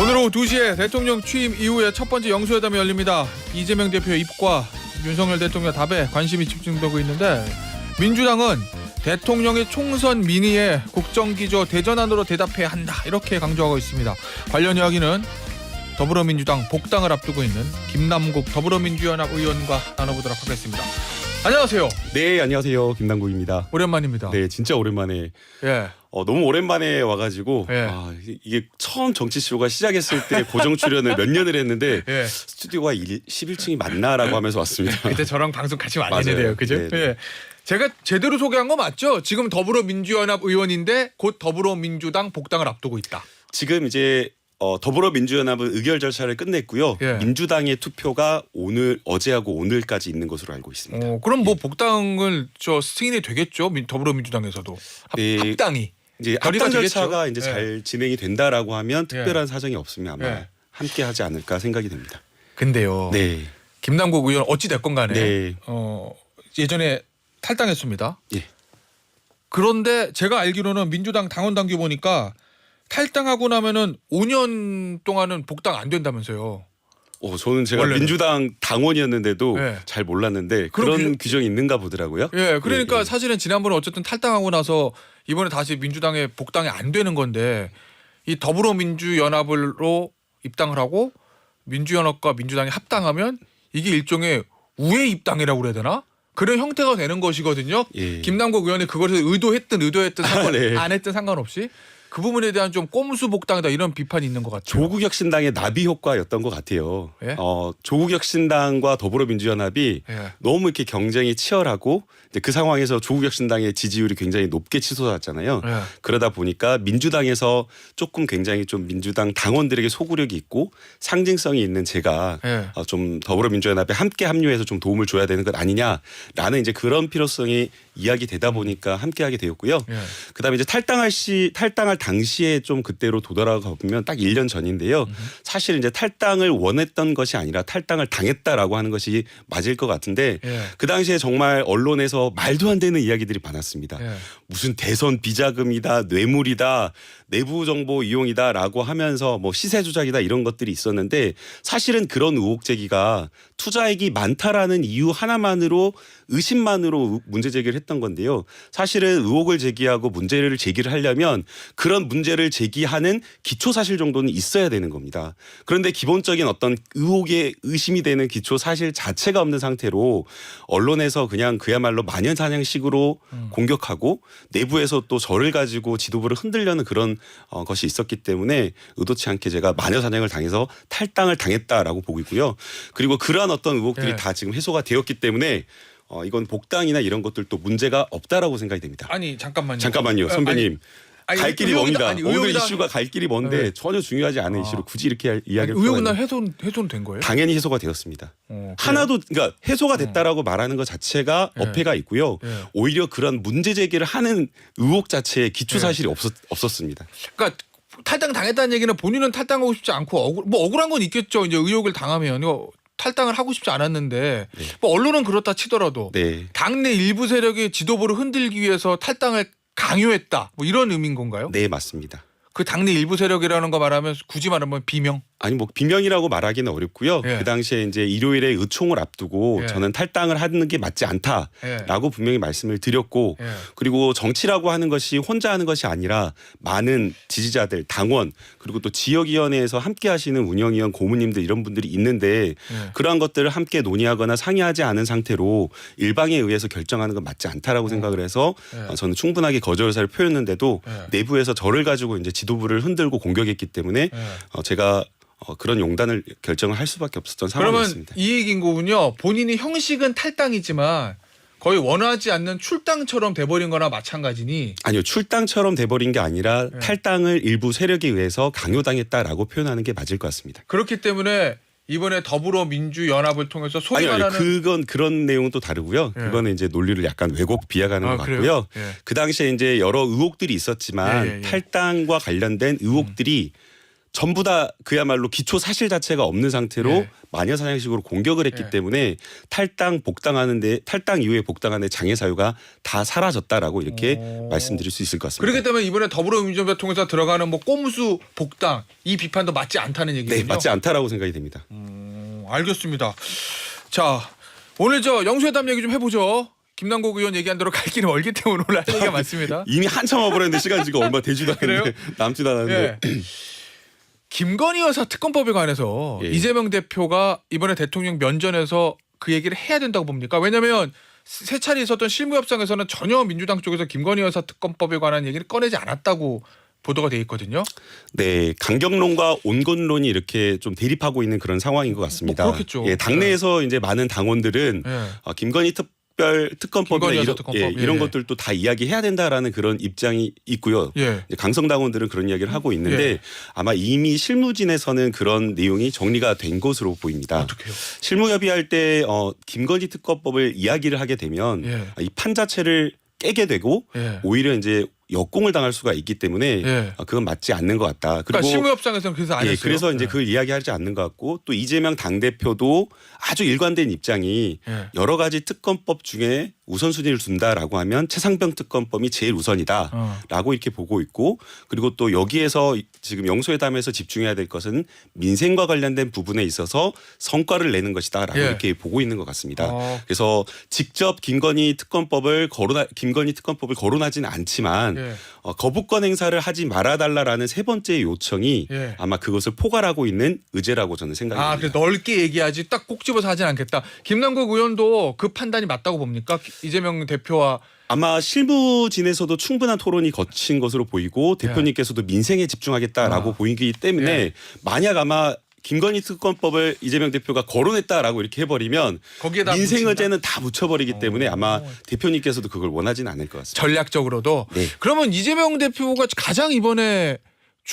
오늘 오후 2시에 대통령 취임 이후에 첫 번째 영수회담이 열립니다. 이재명 대표의 입과 윤석열 대통령 답에 관심이 집중되고 있는데 민주당은 대통령의 총선 민의에 국정기조 대전환으로 대답해야 한다 이렇게 강조하고 있습니다. 관련 이야기는 더불어민주당 복당을 앞두고 있는 김남국 더불어민주연합 의원과 나눠보도록 하겠습니다. 안녕하세요. 네, 안녕하세요. 김남국입니다. 오랜만입니다. 네, 진짜 오랜만에. 예. 너무 오랜만에 와가지고 예. 이게 처음 정치쇼가 시작했을 때 고정 출연을 몇 년을 했는데 예. 스튜디오가 11층이 맞나라고 하면서 왔습니다. 그때 저랑 방송 같이 많이 맞아요. 했는데요, 그죠? 네, 네. 예. 제가 제대로 소개한 거 맞죠? 지금 더불어민주연합 의원인데 곧 더불어민주당 복당을 앞두고 있다. 지금 이제 더불어민주연합은 의결 절차를 끝냈고요. 예. 민주당의 투표가 어제하고 오늘까지 있는 것으로 알고 있습니다. 그럼 뭐 복당을 승인이 되겠죠? 더불어민주당에서도 네. 합당이. 이제 결의가 합당 되겠죠? 절차가 이제 예. 잘 진행이 된다라고 하면 특별한 사정이 없으면 아마 예. 함께 하지 않을까 생각이 됩니다. 근데요. 네. 김남국 의원 어찌 됐건 간에 네. 예전에 탈당했습니다. 예. 그런데 제가 알기로는 민주당 당원 당규 보니까 탈당하고 나면은 5년 동안은 복당 안 된다면서요. 저는 제가 원래는. 민주당 당원이었는데도 네. 잘 몰랐는데 그런 그런 규정이 있는가 보더라고요. 예, 그러니까 예, 예. 사실은 지난번에 어쨌든 탈당하고 나서 이번에 다시 민주당에 복당이 안 되는 건데 이 더불어민주연합으로 입당을 하고 민주연합과 민주당이 합당하면 이게 일종의 우회 입당이라고 그래야 되나? 그런 형태가 되는 것이거든요. 예. 김남국 의원이 그것을 의도했든 네. 안 했든 상관없이 그 부분에 대한 좀 꼼수 복당이다 이런 비판이 있는 것 같아요. 조국혁신당의 나비 효과였던 것 같아요. 예? 조국혁신당과 더불어민주연합이 예. 너무 이렇게 경쟁이 치열하고 이제 그 상황에서 조국혁신당의 지지율이 굉장히 높게 치솟았잖아요. 예. 그러다 보니까 민주당에서 조금 굉장히 좀 민주당 당원들에게 소구력이 있고 상징성이 있는 제가 예. 좀 더불어민주연합에 함께 합류해서 좀 도움을 줘야 되는 것 아니냐라는 이제 그런 필요성이 이야기되다 보니까 함께하게 되었고요. 예. 그다음에 이제 탈당할 당시에 좀 그때로 돌아가 보면 딱 1년 전인데요. 사실 이제 탈당을 원했던 것이 아니라 탈당을 당했다라고 하는 것이 맞을 것 같은데 예. 그 당시에 정말 언론에서 말도 안 되는 이야기들이 많았습니다. 예. 무슨 대선 비자금이다, 뇌물이다, 내부 정보 이용이다라고 하면서 뭐 시세 조작이다 이런 것들이 있었는데 사실은 그런 의혹 제기가 투자액이 많다라는 이유 하나만으로 의심만으로 문제 제기를 했던 건데요. 사실은 의혹을 제기하고 문제를 제기를 하려면 그런 문제를 제기하는 기초 사실 정도는 있어야 되는 겁니다. 그런데 기본적인 어떤 의혹에 의심이 되는 기초 사실 자체가 없는 상태로 언론에서 그냥 그야말로 마녀사냥식으로 공격하고 내부에서 또 저를 가지고 지도부를 흔들려는 그런 것이 있었기 때문에 의도치 않게 제가 마녀사냥을 당해서 탈당을 당했다라고 보고 있고요. 그리고 그러한 어떤 의혹들이 네. 다 지금 해소가 되었기 때문에 이건 복당이나 이런 것들도 문제가 없다라고 생각이 됩니다. 아니 잠깐만요. 잠깐만요, 선배님. 아니, 갈 길이 의혹이다. 멉니다. 아니, 오늘 의혹이다. 이슈가 갈 길이 먼데 네. 전혀 중요하지 않은 이슈로 굳이 이렇게 이야기를 의혹은 풀어야 날 해소는 된 거예요? 당연히 해소가 되었습니다. 그래요? 하나도 그러니까 해소가 됐다라고 말하는 것 자체가 네. 어폐가 있고요. 네. 오히려 그런 문제 제기를 하는 의혹 자체에 기초 사실이 없었습니다. 그러니까 탈당 당했다는 얘기는 본인은 탈당하고 싶지 않고 억울한 건 있겠죠. 이제 의혹을 당하면 탈당을 하고 싶지 않았는데 네. 뭐 언론은 그렇다 치더라도 네. 당내 일부 세력의 지도부를 흔들기 위해서 탈당을 강요했다. 뭐 이런 의미인 건가요? 네, 맞습니다. 그 당내 일부 세력이라는 거 말하면 굳이 말하면 비명. 아니 뭐 비명이라고 말하기는 어렵고요. 예. 그 당시에 이제 일요일에 의총을 앞두고 예. 저는 탈당을 하는 게 맞지 않다라고 예. 분명히 말씀을 드렸고 예. 그리고 정치라고 하는 것이 혼자 하는 것이 아니라 많은 지지자들, 당원 그리고 또 지역위원회에서 함께 하시는 운영위원, 고문님들 이런 분들이 있는데 예. 그러한 것들을 함께 논의하거나 상의하지 않은 상태로 일방에 의해서 결정하는 건 맞지 않다라고 생각을 해서 예. 저는 충분하게 거절 의사를 표했는데도 예. 내부에서 저를 가지고 이제 지도부를 흔들고 공격했기 때문에 제가 그런 용단을 결정을 할 수밖에 없었던 그러면 상황이었습니다. 이 얘기인 거군요. 본인이 형식은 탈당이지만 거의 원하지 않는 출당처럼 돼버린 거나 마찬가지니. 아니요. 출당처럼 돼버린 게 아니라 네. 탈당을 일부 세력에 의해서 강요당했다라고 표현하는 게 맞을 것 같습니다. 그렇기 때문에 이번에 더불어민주연합을 통해서 소위 아니요. 말하는 그건 그런 내용은 또 다르고요. 예. 그거는 이제 논리를 약간 왜곡 비하가는 것 그래요? 같고요. 예. 그 당시에 이제 여러 의혹들이 있었지만 예. 탈당과 관련된 의혹들이 전부 다 그야말로 기초 사실 자체가 없는 상태로 예. 마녀사냥식으로 공격을 했기 예. 때문에 탈당 이후에 복당하는데 장애 사유가 다 사라졌다라고 이렇게 말씀드릴 수 있을 것 같습니다. 그렇기 때문에 이번에 더불어민주당 통해서 들어가는 뭐 꼼수 복당 이 비판도 맞지 않다는 얘기군요. 네, 맞지 않다라고 생각이 됩니다. 알겠습니다. 자, 오늘 저 영수회담 얘기 좀 해보죠. 김남국 의원 얘기한 대로 갈 길이 멀기 때문에 오늘 할 얘기가 많습니다. 이미 한참 와버렸는데 시간이 지금 얼마 되지도 않는데 남지도 않았는데 예. 김건희 여사 특검법에 관해서 예. 이재명 대표가 이번에 대통령 면전에서 그 얘기를 해야 된다고 봅니까? 왜냐하면 세 차례 있었던 실무협상에서는 전혀 민주당 쪽에서 김건희 여사 특검법에 관한 얘기를 꺼내지 않았다고 보도가 돼 있거든요. 네, 강경론과 온건론이 이렇게 좀 대립하고 있는 그런 상황인 것 같습니다. 뭐 그렇겠죠. 예, 당내에서 이제 많은 당원들은 예. 김건희 특별특검법이나 김건희 여사 이런, 특검법. 이런 예. 것들도 다 이야기해야 된다라는 그런 입장이 있고요. 예. 이제 강성 당원들은 그런 이야기를 하고 있는데 예. 아마 이미 실무진에서는 그런 내용이 정리가 된 것으로 보입니다. 어떻게요? 실무협의할 때 김건희 특검법을 이야기를 하게 되면 예. 이 판 자체를 깨게 되고 예. 오히려 이제 역공을 당할 수가 있기 때문에 예. 그건 맞지 않는 것 같다. 그러니까 실무협상에서는 그래서 안 예, 했어요. 그래서 이제 예. 그걸 이야기하지 않는 것 같고 또 이재명 당대표도 아주 일관된 입장이 예. 여러 가지 특검법 중에 우선순위를 둔다라고 하면 최상병 특검법이 제일 우선이다라고 이렇게 보고 있고 그리고 또 여기에서 지금 영수회담에서 집중해야 될 것은 민생과 관련된 부분에 있어서 성과를 내는 것이다라고 예. 이렇게 보고 있는 것 같습니다. 그래서 그래서 직접 김건희 특검법을 거론하지는 않지만 예. 거부권 행사를 하지 말아달라라는 세 번째 요청이 예. 아마 그것을 포괄하고 있는 의제라고 저는 생각이 아, 듭니다. 그래 넓게 얘기하지 딱 꼭 집어서 하진 않겠다. 김남국 의원도 그 판단이 맞다고 봅니까? 이재명 대표와 아마 실무진에서도 충분한 토론이 거친 것으로 보이고 대표님께서도 민생에 집중하겠다라고 보이기 때문에 예. 만약 아마 김건희 특검법을 이재명 대표가 거론했다라고 이렇게 해버리면 거기에다 민생 묻힌다? 의제는 다 묻혀버리기 때문에 아마 대표님께서도 그걸 원하지는 않을 것 같습니다. 전략적으로도. 네. 그러면 이재명 대표가 가장 이번에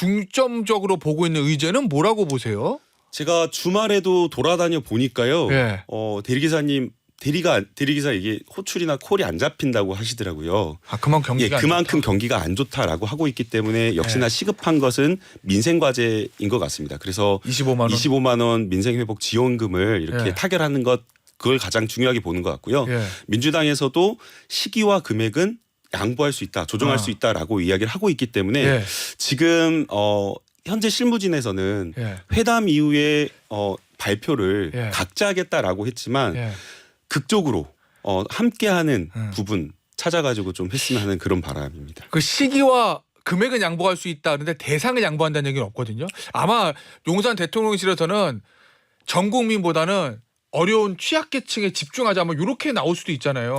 중점적으로 보고 있는 의제는 뭐라고 보세요? 제가 주말에도 돌아다녀 보니까요. 예. 대리기사님 대리기사 이게 호출이나 콜이 안 잡힌다고 하시더라고요. 아, 경기가 안 그만큼 좋다. 경기가 안 좋다라고 하고 있기 때문에 역시나 시급한 것은 민생 과제인 것 같습니다. 그래서 25만 원. 25만 원 민생 회복 지원금을 이렇게 예. 타결하는 것 그걸 가장 중요하게 보는 것 같고요. 예. 민주당에서도 시기와 금액은 양보할 수 있다, 조정할 수 있다라고 이야기를 하고 있기 때문에 예. 지금 현재 실무진에서는 예. 회담 이후에 발표를 예. 각자 하겠다라고 했지만 예. 극적으로 함께하는 부분 찾아가지고 좀 했으면 하는 그런 바람입니다. 그 시기와 금액은 양보할 수 있다. 그런데 대상을 양보한다는 얘기는 없거든요. 아마 용산 대통령실에서는 전 국민보다는 어려운 취약계층에 집중하자 뭐 이렇게 나올 수도 있잖아요.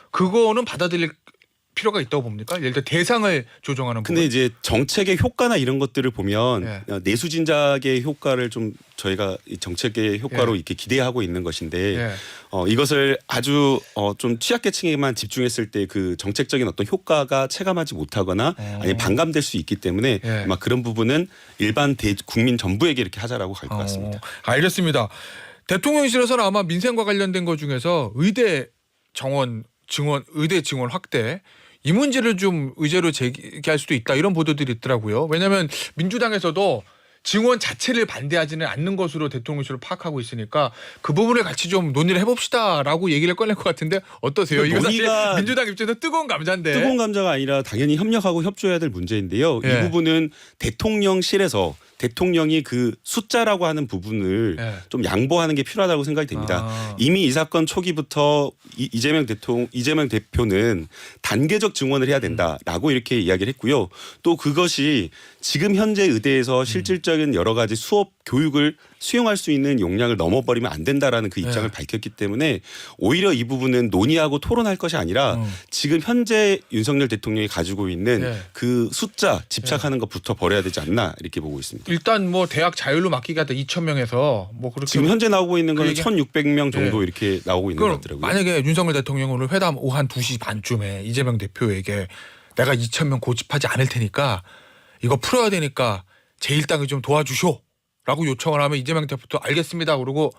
그거는 받아들일 필요가 있다고 봅니까? 예를 들어 대상을 조정하는 부분. 근데 이제 정책의 효과나 이런 것들을 보면 예. 내수진작의 효과를 좀 저희가 이 정책의 효과로 예. 이렇게 기대하고 있는 것인데 예. 이것을 아주 좀 취약계층에만 집중했을 때 그 정책적인 어떤 효과가 체감하지 못하거나 아니 반감될 수 있기 때문에 예. 아마 그런 부분은 일반 국민 전부에게 이렇게 하자라고 갈 것 같습니다. 알겠습니다. 대통령실에서는 아마 민생과 관련된 것 중에서 의대 증원 확대 이 문제를 좀 의제로 제기할 수도 있다 이런 보도들이 있더라고요. 왜냐하면 민주당에서도 증원 자체를 반대하지는 않는 것으로 대통령실을 파악하고 있으니까 그 부분을 같이 좀 논의를 해봅시다라고 얘기를 꺼낼 것 같은데 어떠세요? 이거 사실 민주당 입장에서 뜨거운 감자인데. 뜨거운 감자가 아니라 당연히 협력하고 협조해야 될 문제인데요. 예. 이 부분은 대통령실에서 대통령이 그 숫자라고 하는 부분을 예. 좀 양보하는 게 필요하다고 생각이 됩니다. 이미 이 사건 초기부터 이재명 대표는 단계적 증원을 해야 된다라고 이렇게 이야기를 했고요. 또 그것이 지금 현재 의대에서 실질적인 여러 가지 수업 교육을 수용할 수 있는 용량을 넘어버리면 안 된다라는 그 입장을 밝혔기 때문에 오히려 이 부분은 논의하고 토론할 것이 아니라 지금 현재 윤석열 대통령이 가지고 있는 그 숫자 집착하는 것부터 버려야 되지 않나 이렇게 보고 있습니다. 일단 뭐 대학 자율로 맡기가 2,000명에서 뭐 그렇게 지금 현재 나오고 있는 건 얘기- 1,600명 정도 이렇게 나오고 있는 것 그럼 같더라고요. 만약에 윤석열 대통령이 오늘 회담 오후 한 2시 반쯤에 이재명 대표에게 내가 2,000명 고집하지 않을 테니까 이거 풀어야 되니까 제 일당을 좀 도와주쇼 라고 요청을 하면 이재명 대표도 알겠습니다 그러고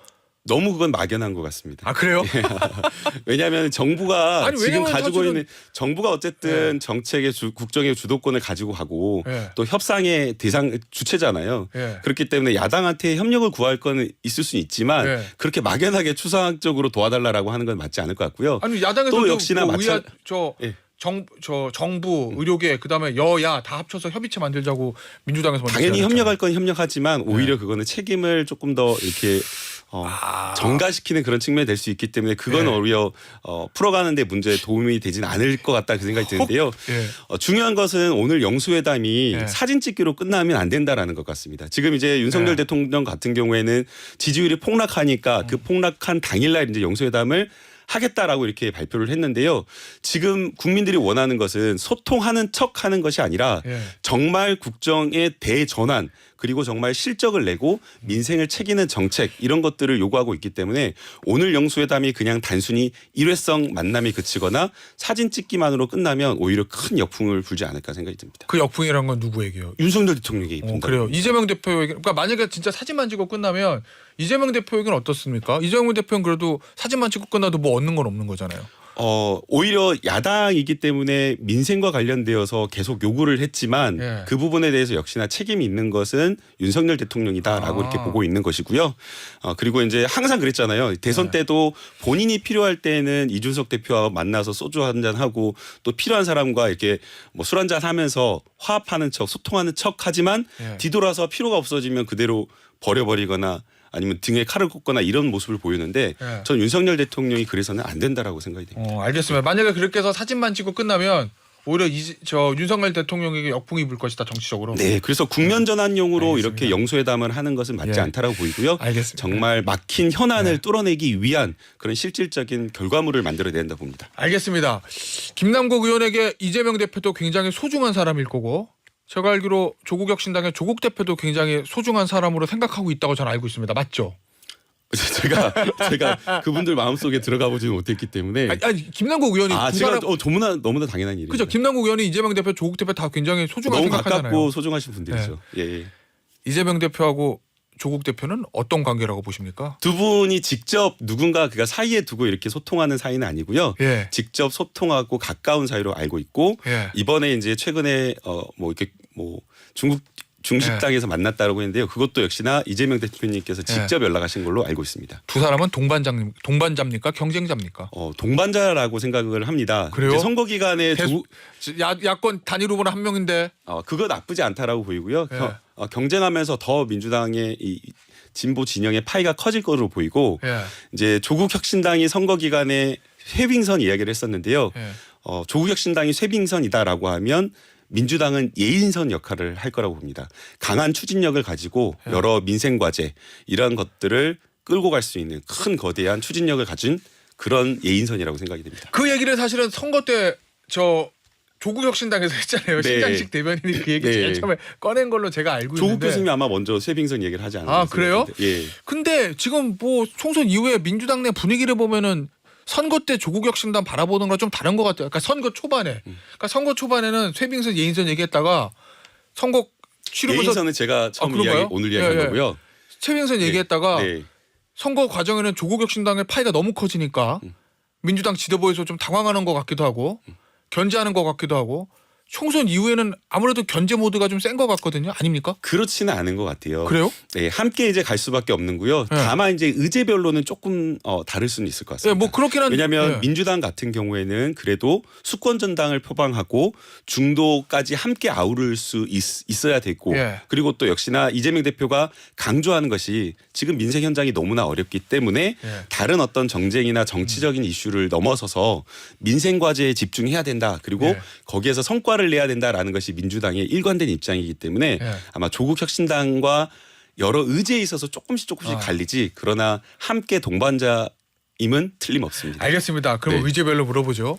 너무 그건 막연한 것 같습니다. 아 그래요? 왜냐하면 정부가 아니, 지금 왜냐면 가지고 사실은- 있는 정부가 어쨌든 정책의 국정의 주도권을 가지고 가고 예. 또 협상의 대상 주체잖아요. 예. 그렇기 때문에 야당한테 협력을 구할 거는 있을 수는 있지만 예. 그렇게 막연하게 추상적으로 도와달라고 하는 건 맞지 않을 것 같고요. 아니 야당에서도 또 역시나 예. 정부 의료계 그다음에 여야 다 합쳐서 협의체 만들자고 민주당에서 먼저 당연히 제안했잖아요. 협력할 건 협력하지만 오히려 그거는 책임을 조금 더 이렇게 전가시키는 그런 측면이 될 수 있기 때문에 그건 네. 오히려 풀어가는데 문제에 도움이 되지는 않을 것 같다 그 생각이 드는데요. 예. 중요한 것은 오늘 영수회담이 네. 사진 찍기로 끝나면 안 된다라는 것 같습니다. 지금 이제 윤석열 네. 대통령 같은 경우에는 지지율이 폭락하니까 그 폭락한 당일날 이제 영수회담을 하겠다라고 이렇게 발표를 했는데요. 지금 국민들이 원하는 것은 소통하는 척하는 것이 아니라 예. 정말 국정의 대전환 그리고 정말 실적을 내고 민생을 챙기는 정책 이런 것들을 요구하고 있기 때문에 오늘 영수회담이 그냥 단순히 일회성 만남이 그치거나 사진 찍기만으로 끝나면 오히려 큰 역풍을 불지 않을까 생각이 듭니다. 그 역풍이란 건 누구 얘기예요? 윤석열 대통령이 분다. 그래요. 이재명 대표 얘기. 그러니까 만약에 진짜 사진만 찍고 끝나면 이재명 대표 얘기는 어떻습니까? 이재명 대표는 그래도 사진만 찍고 끝나도 뭐 얻는 건 없는 거잖아요. 오히려 야당이기 때문에 민생과 관련되어서 계속 요구를 했지만 예. 그 부분에 대해서 역시나 책임이 있는 것은 윤석열 대통령이다라고 이렇게 보고 있는 것이고요. 그리고 이제 항상 그랬잖아요. 대선 때도 본인이 필요할 때는 이준석 대표와 만나서 소주 한잔 하고 또 필요한 사람과 이렇게 뭐 술 한잔 하면서 화합하는 척 소통하는 척 하지만 예. 뒤돌아서 필요가 없어지면 그대로 버려버리거나 아니면 등에 칼을 꽂거나 이런 모습을 보이는데 예. 전 윤석열 대통령이 그래서는 안 된다라고 생각이 됩니다. 알겠습니다. 만약에 그렇게 해서 사진만 찍고 끝나면 오히려 윤석열 대통령에게 역풍이 불 것이다 정치적으로. 네, 그래서 국면 전환용으로 알겠습니다. 이렇게 영수회담을 하는 것은 맞지 예. 않다라고 보이고요. 알겠습니다. 정말 막힌 현안을 네. 뚫어내기 위한 그런 실질적인 결과물을 만들어야 된다 봅니다. 알겠습니다. 김남국 의원에게 이재명 대표도 굉장히 소중한 사람일 거고 제가 알기로 조국혁신당의 조국 대표도 굉장히 소중한 사람으로 생각하고 있다고 저는 알고 있습니다. 맞죠? 제가 그분들 마음속에 들어가 보지는 못했기 때문에 아니 김남국 의원이 두 제가 사람 너무나 당연한 일이죠. 그죠? 김남국 의원이 이재명 대표, 조국 대표 다 굉장히 소중하게 너무 생각하잖아요. 가깝고 소중하신 분들이죠. 예. 이재명 대표하고 조국 대표는 어떤 관계라고 보십니까? 두 분이 직접 누군가 그가 사이에 두고 이렇게 소통하는 사이는 아니고요. 예. 직접 소통하고 가까운 사이로 알고 있고 예. 이번에 이제 최근에 중국 중식당에서 만났다라고 했는데요. 그것도 역시나 이재명 대표님께서 직접 연락하신 걸로 알고 있습니다. 두 사람은 동반자입니까? 경쟁자입니까? 동반자라고 생각을 합니다. 그래요? 이제 선거 기간에 야권 단일 후보는 한 명인데. 그거 나쁘지 않다라고 보이고요. 예. 경쟁하면서 더 민주당의 이 진보 진영의 파이가 커질 것으로 보이고 예. 이제 조국혁신당이 선거 기간에 쇄빙선 이야기를 했었는데요. 예. 조국혁신당이 쇄빙선이다라고 하면 민주당은 예인선 역할을 할 거라고 봅니다. 강한 추진력을 가지고 여러 민생 과제 이런 것들을 끌고 갈 수 있는 큰 거대한 추진력을 가진 그런 예인선이라고 생각이 됩니다. 그 얘기를 사실은 선거 때 조국혁신당에서 했잖아요. 네. 신장식 대변인이 그 얘기 제일 처음에 꺼낸 걸로 제가 알고 조국 있는데. 교수님이 아마 먼저 쇄빙선 얘기를 하지 않았나요? 아 그래요? 예. 근데 지금 뭐 총선 이후에 민주당 내 분위기를 보면은 선거 때 조국혁신당 바라보는 거랑 좀 다른 것 같아요. 그러니까 선거 초반에, 그러니까 선거 초반에는 쇄빙선 예인선 얘기했다가 선거 치르면서 예인선은 제가 처음 그런가요? 오늘 이야기한 예, 예. 거고요. 쇄빙선 얘기했다가 네. 선거 과정에는 조국혁신당의 파이가 너무 커지니까 민주당 지도부에서 좀 당황하는 것 같기도 하고 견제하는 것 같기도 하고 총선 이후에는 아무래도 견제 모드가 좀 센 것 같거든요. 아닙니까? 그렇지는 않은 것 같아요. 그래요? 네, 함께 이제 갈 수밖에 없는고요. 네. 다만 이제 의제별로는 조금 다를 수는 있을 것 같습니다. 네, 뭐 그렇긴 한데. 왜냐하면 네. 민주당 같은 경우에는 그래도 수권 전당을 표방하고 중도까지 함께 아우를 수 있어야 됐고 예. 그리고 또 역시나 이재명 대표가 강조하는 것이 지금 민생 현장이 너무나 어렵기 때문에 예. 다른 어떤 정쟁이나 정치적인 이슈를 넘어서서 민생 과제에 집중해야 된다. 그리고 예. 거기에서 성과를 내야 된다라는 것이 민주당의 일관된 입장이기 때문에 예. 아마 조국혁신당과 여러 의제에 있어서 조금씩 갈리지 그러나 함께 동반자임은 틀림없습니다. 알겠습니다. 그럼 네. 의제별로 물어보죠.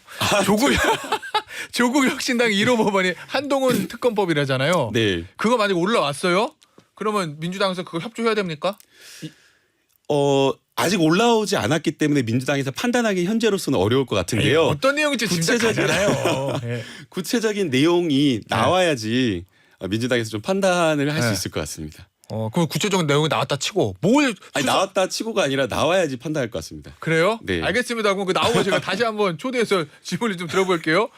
조국혁신당 1호 법안이 한동훈 특검법이라잖아요. 네. 그거 만약 올라왔어요? 그러면 민주당에서 그거 협조해야 됩니까? 아직 올라오지 않았기 때문에 민주당에서 판단하기 현재로서는 어려울 것 같은데요. 어떤 내용인지 짐작하잖아요. 예. 구체적인 내용이 나와야지 민주당에서 좀 판단을 할 수 네. 있을 것 같습니다. 그럼 구체적인 내용이 나왔다 치고 뭘 아니, 나왔다 치고가 아니라 나와야지 판단할 것 같습니다. 그래요? 네. 알겠습니다. 그럼 그 나오면 제가 다시 한번 초대해서 질문을 좀 들어볼게요.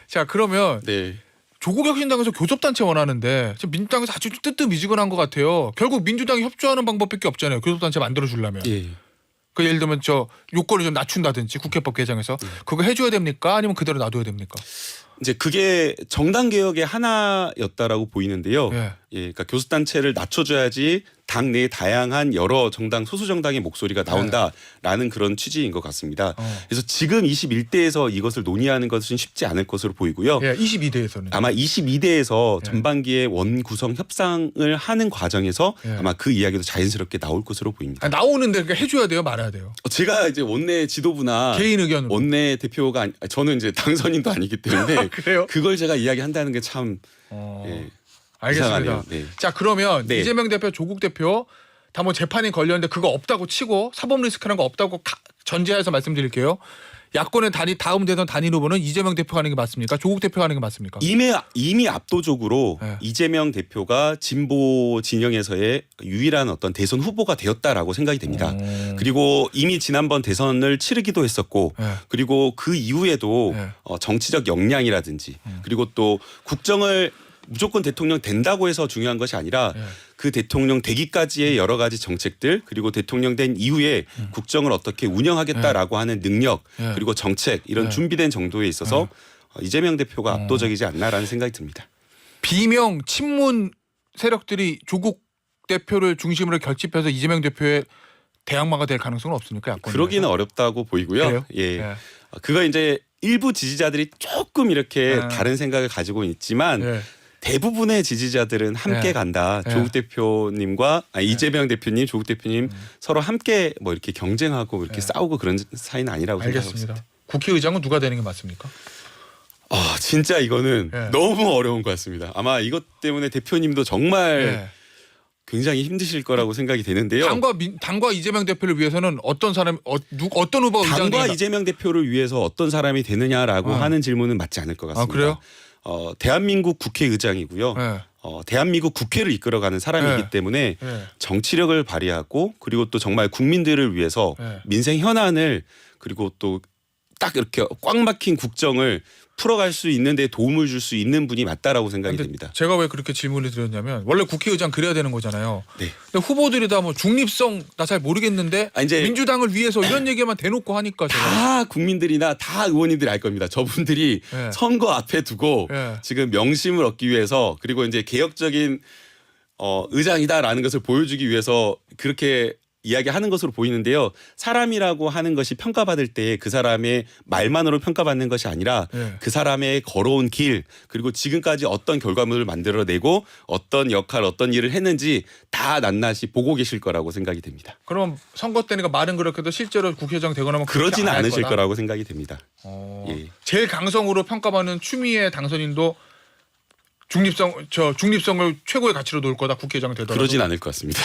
자, 그러면 네. 조국혁신당에서 교섭단체 원하는데 지금 민주당에서 아주 뜨뜻미지근한 것 같아요. 결국 민주당이 협조하는 방법밖에 없잖아요. 교섭단체 만들어 주려면. 예. 그 예를 들면 저 요건을 좀 낮춘다든지 국회법 개정에서 그거 해줘야 됩니까? 아니면 그대로 놔둬야 됩니까? 이제 그게 정당 개혁의 하나였다라고 보이는데요. 예. 예, 그러니까 교섭단체를 낮춰줘야지 당내 다양한 여러 정당 소수 정당의 목소리가 나온다라는 그런 취지인 것 같습니다. 그래서 지금 21대에서 이것을 논의하는 것은 쉽지 않을 것으로 보이고요. 예, 22대에서는 아마 22대에서 전반기에 원 구성 협상을 하는 과정에서 예. 아마 그 이야기도 자연스럽게 나올 것으로 보입니다. 나오는데 그러니까 해줘야 돼요, 말아야 돼요. 제가 이제 원내 지도부나 개인 의견으로. 원내 대표가 저는 이제 당선인도 아니기 때문에 그래요? 그걸 제가 이야기한다는 게 참 예, 알겠습니다. 이상하네요. 네. 자, 그러면 네. 이재명 대표, 조국 대표 다 뭐 재판이 걸렸는데 그거 없다고 치고 사법 리스크라는 거 없다고 전제해서 말씀드릴게요. 야권의 다음 대선 단일 후보는 이재명 대표가 하는 게 맞습니까? 조국 대표가 하는 게 맞습니까? 이미 압도적으로 네. 이재명 대표가 진보 진영에서의 유일한 어떤 대선 후보가 되었다라고 생각이 됩니다. 그리고 이미 지난번 대선을 치르기도 했었고 네. 그리고 그 이후에도 네. 정치적 역량이라든지 그리고 또 국정을 무조건 대통령 된다고 해서 중요한 것이 아니라 네. 그 대통령 되기까지의 여러 가지 정책들 그리고 대통령 된 이후에 국정을 어떻게 운영하겠다라고 하는 능력 네. 그리고 정책 이런 네. 준비된 정도에 있어서 이재명 대표가 압도적이지 않나라는 생각이 듭니다. 비명 친문 세력들이 조국 대표를 중심으로 결집해서 이재명 대표의 대항마가 될 가능성은 없습니까? 야권 그러기는 어렵다고 보이고요. 그래요? 예. 예. 그거 이제 일부 지지자들이 조금 이렇게 네. 다른 생각을 가지고 있지만 예. 대부분의 지지자들은 함께 네. 간다. 네. 조국 대표님과 이재명 대표님, 조국 대표님 서로 함께 뭐 이렇게 경쟁하고 이렇게 싸우고 그런 사이는 아니라고 생각하고 있습니다. 알겠습니다. 국회의장은 누가 되는 게 맞습니까? 진짜 이거는 네. 너무 어려운 것 같습니다. 아마 이것 때문에 대표님도 정말 예. 굉장히 힘드실 거라고 생각이 되는데요. 당과 이재명 대표를 위해서는 어떤 사람 어떤 후보가 당과 의장이 이재명 대표를 위해서 어떤 사람이 되느냐라고 하는 질문은 맞지 않을 것 같습니다. 그래요? 대한민국 국회의장이고요. 예. 대한민국 국회를 이끌어가는 사람이기 네. 때문에 예. 정치력을 발휘하고 그리고 또 정말 국민들을 위해서 네. 민생 현안을 그리고 또 딱 이렇게 꽉 막힌 국정을 풀어갈 수 있는 데 도움을 줄 수 있는 분이 맞다라고 생각이 근데 됩니다. 제가 왜 그렇게 질문을 드렸냐면 원래 국회의장 그래야 되는 거잖아요. 네. 근데 후보들이 다 뭐 중립성 나 잘 모르겠는데 이제 민주당을 위해서 이런 얘기만 대놓고 하니까 제가 다 국민들이나 다 의원님들이 알 겁니다. 저분들이 네. 선거 앞에 두고 네. 지금 명심을 얻기 위해서 그리고 이제 개혁적인 의장이다라는 것을 보여주기 위해서 그렇게 이야기하는 것으로 보이는데요. 사람이라고 하는 것이 평가받을 때 그 사람의 말만으로 평가받는 것이 아니라 네. 그 사람의 걸어온 길 그리고 지금까지 어떤 결과물을 만들어내고 어떤 역할 어떤 일을 했는지 다 낱낱이 보고 계실 거라고 생각이 됩니다. 그럼 선거 때니까 말은 그렇게도 실제로 국회의장 되거나 하면 그렇게 그러지는 안할 않으실 거다? 거라고 생각이 됩니다. 예. 제일 강성으로 평가받는 추미애 당선인도 중립성을 최고의 가치로 놓을 거다 국회의장 되더라도. 그러진 않을 것 같습니다.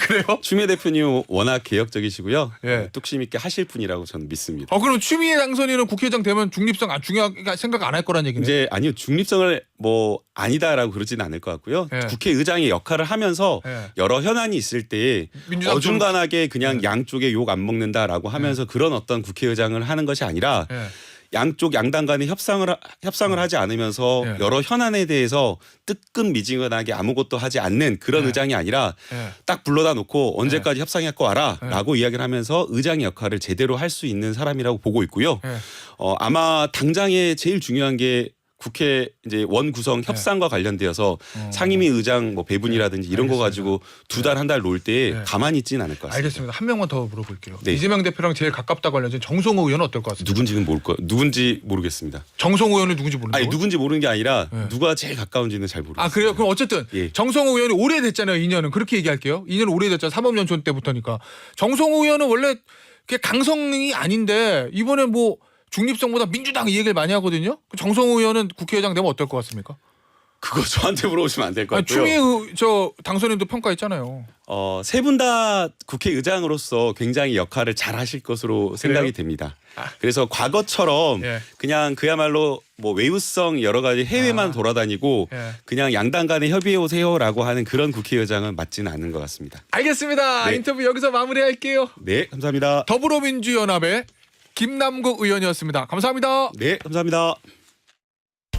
그래요? 추미애 대표님 워낙 개혁적이시고요. 예. 뚝심 있게 하실 분이라고 저는 믿습니다. 그럼 추미애 당선인은 국회의장 되면 중립성 중요하게 생각 안 할 거란 얘기네. 이제 아니요 중립성을 뭐 아니다라고 그러지는 않을 것 같고요. 예. 국회의장의 역할을 하면서 예. 여러 현안이 있을 때 민주당 어중간하게 그냥 양쪽에 욕 안 먹는다라고 하면서 그런 어떤 국회의장을 하는 것이 아니라 예. 양쪽 양당 간에 협상을 하지 않으면서 예. 여러 현안에 대해서 뜨끈미지근하게 아무것도 하지 않는 그런 예. 의장이 아니라 예. 딱 불러다 놓고 언제까지 협상할 거 와라라고 예. 이야기를 하면서 의장의 역할을 제대로 할 수 있는 사람이라고 보고 있고요. 예. 아마 당장에 제일 중요한 게 국회 이제 원 구성 협상과 관련되어서 상임위 의장 뭐 배분이라든지 이런 거 가지고 두 달 한 달 놓을 때 네. 가만히 있지는 않을 것 같습니다. 알겠습니다. 한 명만 더 물어볼게요. 네. 이재명 대표랑 제일 가깝다고 알려진 정성호 의원은 어떨 것 같습니까? 누군지 모르겠습니다. 정성호 의원은 누군지 모른다고요? 아니 누군지 모르는 게 아니라 네. 누가 제일 가까운지는 잘 모르겠어요. 그래요? 그럼 어쨌든 예. 정성호 의원이 오래됐잖아요. 2년은. 그렇게 얘기할게요. 2년 오래됐잖아요. 사법연수원 때부터니까. 정성호 의원은 원래 그게 강성이 아닌데 이번에 뭐 중립성보다 민주당 이 얘기를 많이 하거든요. 정성호 의원은 국회의장 되면 어떨 것 같습니까? 그거 저한테 물어보시면 안 될 것 아니, 같고요. 추미애 저 당선인도 평가했잖아요. 세 분 다 국회의장으로서 굉장히 역할을 잘 하실 것으로 생각이 됩니다. 그래서 과거처럼 예. 그냥 그야말로 뭐 외유성 여러 가지 해외만 돌아다니고 예. 그냥 양당 간에 협의해 오세요라고 하는 그런 국회의장은 맞지는 않은 것 같습니다. 알겠습니다. 네. 인터뷰 여기서 마무리할게요. 네, 감사합니다. 더불어민주연합의 김남국 의원이었습니다. 감사합니다. 네, 감사합니다.